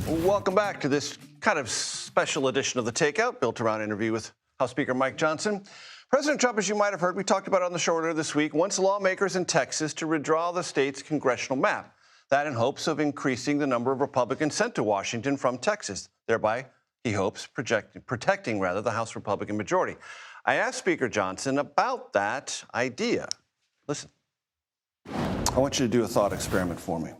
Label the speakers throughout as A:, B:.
A: Welcome back to this kind of special edition of the Takeout, built around an interview with House Speaker Mike Johnson. President Trump, as you might have heard, we talked about it on the show earlier this week, wants lawmakers in Texas to redraw the state's congressional map. That in hopes of increasing the number of Republicans sent to Washington from Texas, thereby, he hopes, protecting the House Republican majority. I asked Speaker Johnson about that idea. Listen. I want you to do a thought experiment for me.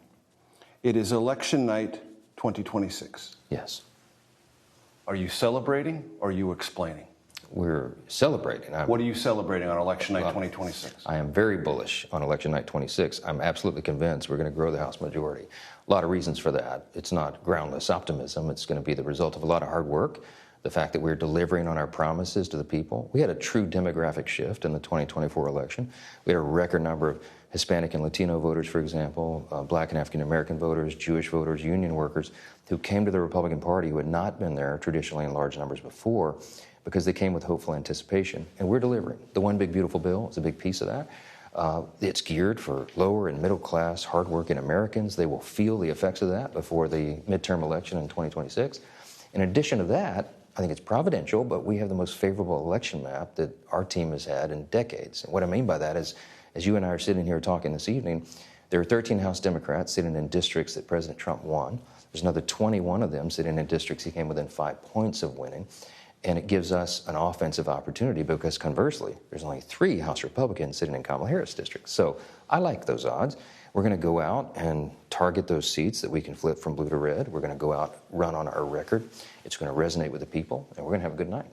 A: It is election night 2026.
B: Yes.
A: Are you celebrating or are you explaining?
B: We're celebrating.
A: What are you celebrating on election night 2026?
B: I am very bullish on election night 26. I'm absolutely convinced we're going to grow the House majority. A lot of reasons for that. It's not groundless optimism. It's going to be the result of a lot of hard work. The fact that we're delivering on our promises to the people. We had a true demographic shift in the 2024 election. We had a record number of Hispanic and Latino voters, for example, Black and African American voters, Jewish voters, union workers, who came to the Republican Party who had not been there traditionally in large numbers before because they came with hopeful anticipation. And we're delivering. The One Big Beautiful Bill is a big piece of that. It's geared for lower and middle class, hardworking Americans. They will feel the effects of that before the midterm election in 2026. In addition to that, I think it's providential, but we have the most favorable election map that our team has had in decades. And what I mean by that is, as you and I are sitting here talking this evening, there are 13 House Democrats sitting in districts that President Trump won. There's another 21 of them sitting in districts he came within 5 points of winning. And it gives us an offensive opportunity because conversely, there's only 3 House Republicans sitting in Kamala Harris districts. So I like those odds. We're going to go out and target those seats that we can flip from blue to red. We're going to go out, run on our record. It's going to resonate with the people, and we're going to have a good night.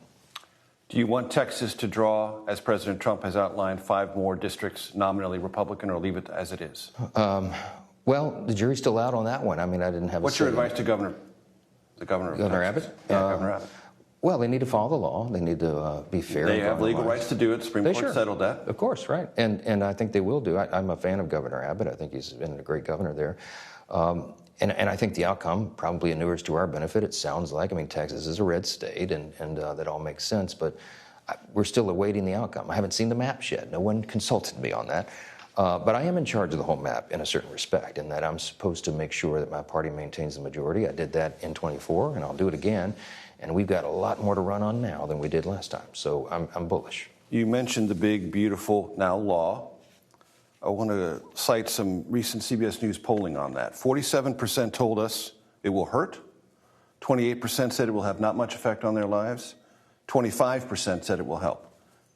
A: Do you want Texas to draw, as President Trump has outlined, 5 more districts nominally Republican, or leave it as it is?
B: Well, the jury's still out on that one. I mean, I didn't have
A: What's your advice to Governor
B: Abbott?
A: Yeah, Governor Abbott.
B: Well, they need to follow the law. They need to be fair.
A: They have legal rights to do it. Supreme Court settled that.
B: Of course, right. And I think they will do. I'm a fan of Governor Abbott. I think he's been a great governor there. And I think the outcome probably inures to our benefit. It sounds like, I mean, Texas is a red state, and that all makes sense. But we're still awaiting the outcome. I haven't seen the maps yet. No one consulted me on that. But I am in charge of the whole map in a certain respect, in that I'm supposed to make sure that my party maintains the majority. I did that in 24, and I'll do it again. And we've got a lot more to run on now than we did last time. So I'm bullish.
A: You mentioned the big, beautiful, now law. I want to cite some recent CBS News polling on that. 47% told us it will hurt. 28% said it will have not much effect on their lives. 25% said it will help.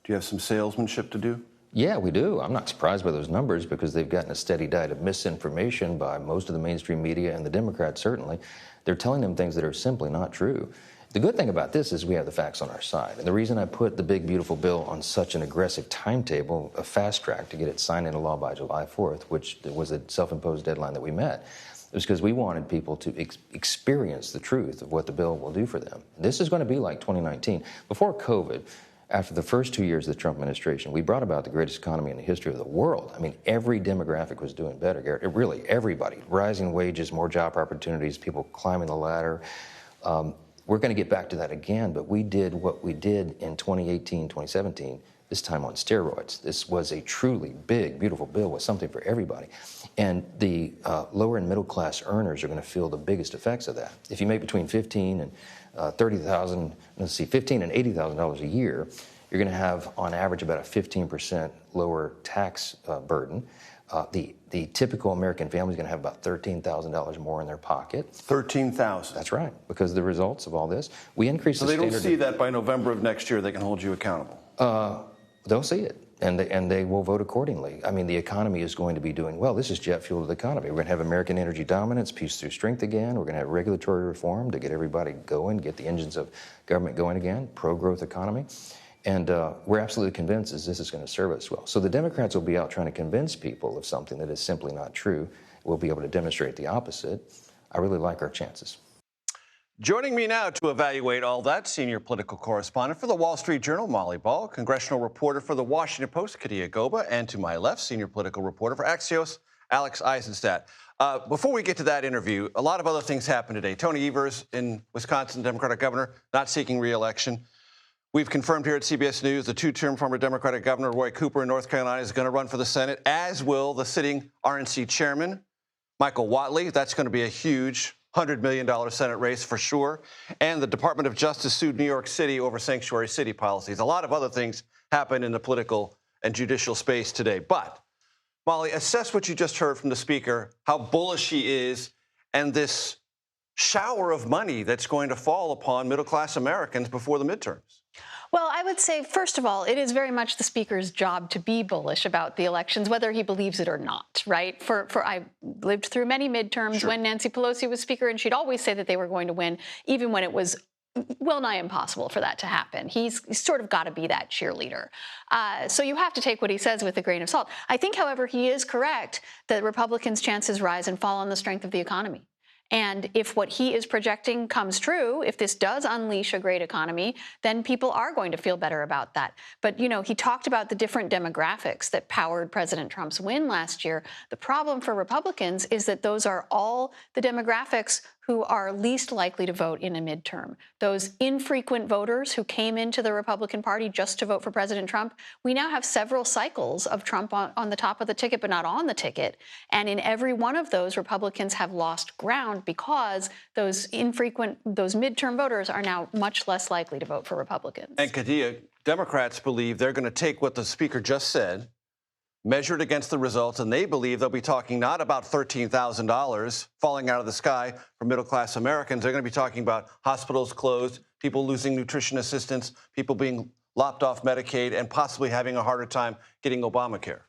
A: Do you have some salesmanship to do?
B: Yeah, we do. I'm not surprised by those numbers because they've gotten a steady diet of misinformation by most of the mainstream media and the Democrats, certainly. They're telling them things that are simply not true. The good thing about this is we have the facts on our side. And the reason I put the big, beautiful bill on such an aggressive timetable, a fast track to get it signed into law by July 4th, which was a self-imposed deadline that we met, was because we wanted people to experience the truth of what the bill will do for them. This is going to be like 2019. Before COVID, after the first 2 years of the Trump administration, we brought about the greatest economy in the history of the world. I mean, every demographic was doing better, Garrett. Really, everybody. Rising wages, more job opportunities, people climbing the ladder. We're going to get back to that again, but we did what we did in 2018, 2017, this time on steroids. This was a truly big, beautiful bill with something for everybody. And the lower and middle class earners are going to feel the biggest effects of that. If you make between $15,000 and $15,000 and $80,000 a year, you're going to have, on average, about a 15% lower tax burden. The typical American family is going to have about $13,000 more in their pocket.
A: $13,000.
B: That's right, because of the results of all this. We increased the standard.
A: So they don't see that by November of next year, they can hold you accountable.
B: They'll see it, and they will vote accordingly. I mean, the economy is going to be doing well. This is jet fuel to the economy. We're going to have American energy dominance, peace through strength again. We're going to have regulatory reform to get everybody going, get the engines of government going again, pro-growth economy. And we're absolutely convinced that this is going to serve us well. So the Democrats will be out trying to convince people of something that is simply not true. We'll be able to demonstrate the opposite. I really like our chances.
A: Joining me now to evaluate all that, senior political correspondent for the Wall Street Journal, Molly Ball, congressional reporter for the Washington Post, Kadia Goba, and to my left, senior political reporter for Axios, Alex Isenstadt. Before we get to that interview, a lot of other things happened today. Tony Evers in Wisconsin, Democratic governor, not seeking re-election. We've confirmed here at CBS News the two-term former Democratic governor, Roy Cooper in North Carolina, is going to run for the Senate, as will the sitting RNC chairman, Michael Whatley. That's going to be a huge $100 million Senate race for sure. And the Department of Justice sued New York City over sanctuary city policies. A lot of other things happen in the political and judicial space today. But, Molly, assess what you just heard from the speaker, how bullish he is, and this shower of money that's going to fall upon middle-class Americans before the midterms.
C: Well, I would say, first of all, it is very much the speaker's job to be bullish about the elections, whether he believes it or not, right? I lived through many midterms when Nancy Pelosi was speaker, and she'd always say that they were going to win, even when it was well nigh impossible for that to happen. He's sort of got to be that cheerleader. So you have to take what he says with a grain of salt. I think, however, he is correct that Republicans' chances rise and fall on the strength of the economy. And if what he is projecting comes true, if this does unleash a great economy, then people are going to feel better about that. But, you know, he talked about the different demographics that powered President Trump's win last year. The problem for Republicans is that those are all the demographics who are least likely to vote in a midterm. Those infrequent voters who came into the Republican Party just to vote for President Trump, we now have several cycles of Trump on the top of the ticket, but not on the ticket. And in every one of those, Republicans have lost ground because those midterm voters are now much less likely to vote for Republicans.
A: And Kadia, Democrats believe they're going to take what the speaker just said, measured against the results, and they believe they'll be talking not about $13,000 falling out of the sky for middle-class Americans. They're going to be talking about hospitals closed, people losing nutrition assistance, people being lopped off Medicaid, and possibly having a harder time getting Obamacare.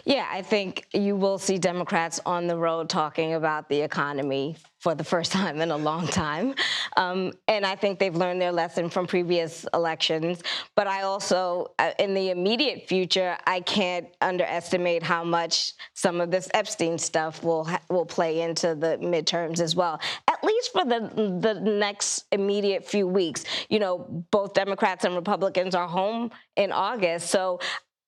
D: Yeah, I think you will see Democrats on the road talking about the economy for the first time in a long time. And I think they've learned their lesson from previous elections. But I also, in the immediate future, I can't underestimate how much some of this Epstein stuff will play into the midterms as well, at least for the next immediate few weeks. You know, both Democrats and Republicans are home in August, so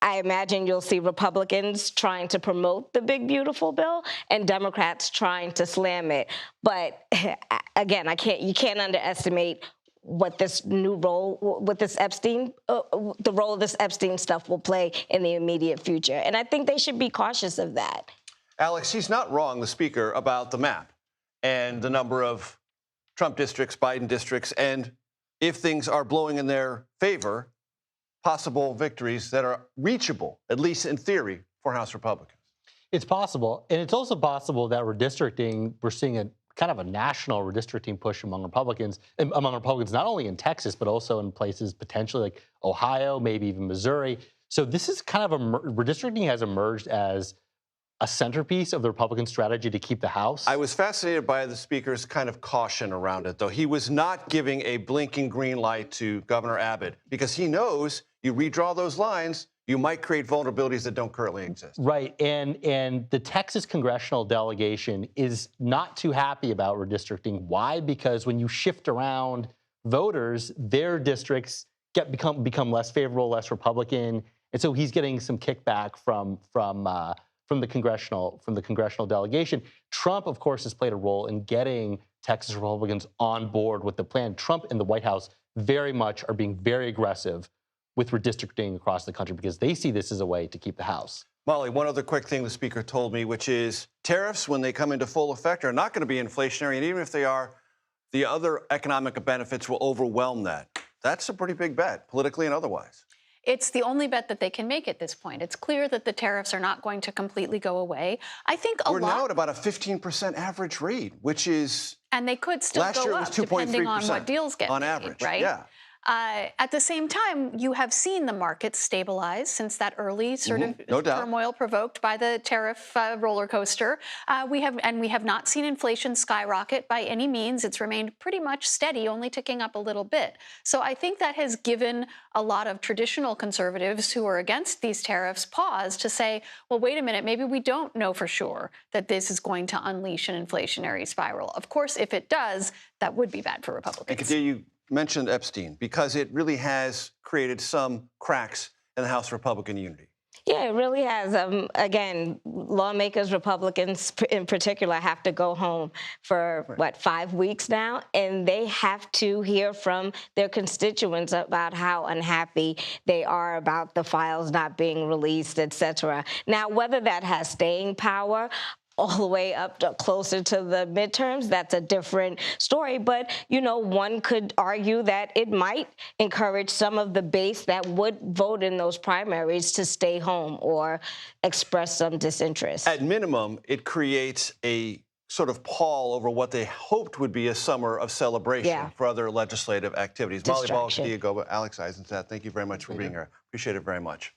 D: I imagine you'll see Republicans trying to promote the big, beautiful bill and Democrats trying to slam it. But again, you can't underestimate what this new role with this Epstein, the role of this Epstein stuff will play in the immediate future. And I think they should be cautious of that.
A: Alex, he's not wrong, the speaker, about the map and the number of Trump districts, Biden districts, and if things are blowing in their favor, possible victories that are reachable, at least in theory, for House Republicans.
E: It's possible. And it's also possible that redistricting, we're seeing a kind of a national redistricting push among Republicans, not only in Texas, but also in places potentially like Ohio, maybe even Missouri. So this is kind of redistricting has emerged as a centerpiece of the Republican strategy to keep the House.
A: I was fascinated by the speaker's kind of caution around it, though. He was not giving a blinking green light to Governor Abbott because he knows you redraw those lines, you might create vulnerabilities that don't currently exist.
E: Right, and the Texas congressional delegation is not too happy about redistricting. Why? Because when you shift around voters, their districts become less favorable, less Republican, and so he's getting some kickback from the congressional delegation. Trump, of course, has played a role in getting Texas Republicans on board with the plan. Trump and the White House very much are being very aggressive with redistricting across the country because they see this as a way to keep the House.
A: Molly, one other quick thing the speaker told me, which is tariffs, when they come into full effect, are not going to be inflationary. And even if they are, the other economic benefits will overwhelm that. That's a pretty big bet, politically and otherwise.
C: It's the only bet that they can make at this point. It's clear that the tariffs are not going to completely go away. I think
A: we're now at about a 15% average rate, which is...
C: And they could still go up, depending on what deals get
A: on
C: made,
A: average,
C: right?
A: Yeah.
C: At the same time, you have seen the markets stabilize since that early sort of turmoil provoked by the tariff roller coaster. We have not seen inflation skyrocket by any means. It's remained pretty much steady, only ticking up a little bit. So I think that has given a lot of traditional conservatives who are against these tariffs pause to say, well, wait a minute, maybe we don't know for sure that this is going to unleash an inflationary spiral. Of course, if it does, that would be bad for Republicans.
A: And Kadia, you mentioned Epstein because it really has created some cracks in the House Republican unity.
D: Yeah, it really has. Again, lawmakers, Republicans in particular, have to go home for, 5 weeks now? And they have to hear from their constituents about how unhappy they are about the files not being released, et cetera. Now, whether that has staying power all the way up to closer to the midterms, that's a different story. But, you know, one could argue that it might encourage some of the base that would vote in those primaries to stay home or express some disinterest.
A: At minimum, it creates a sort of pall over what they hoped would be a summer of celebration for other legislative activities. Molly Ball,
D: Distraction.
A: Kadia Goba, Alex Isenstadt, thank you very much for being here. Appreciate it very much.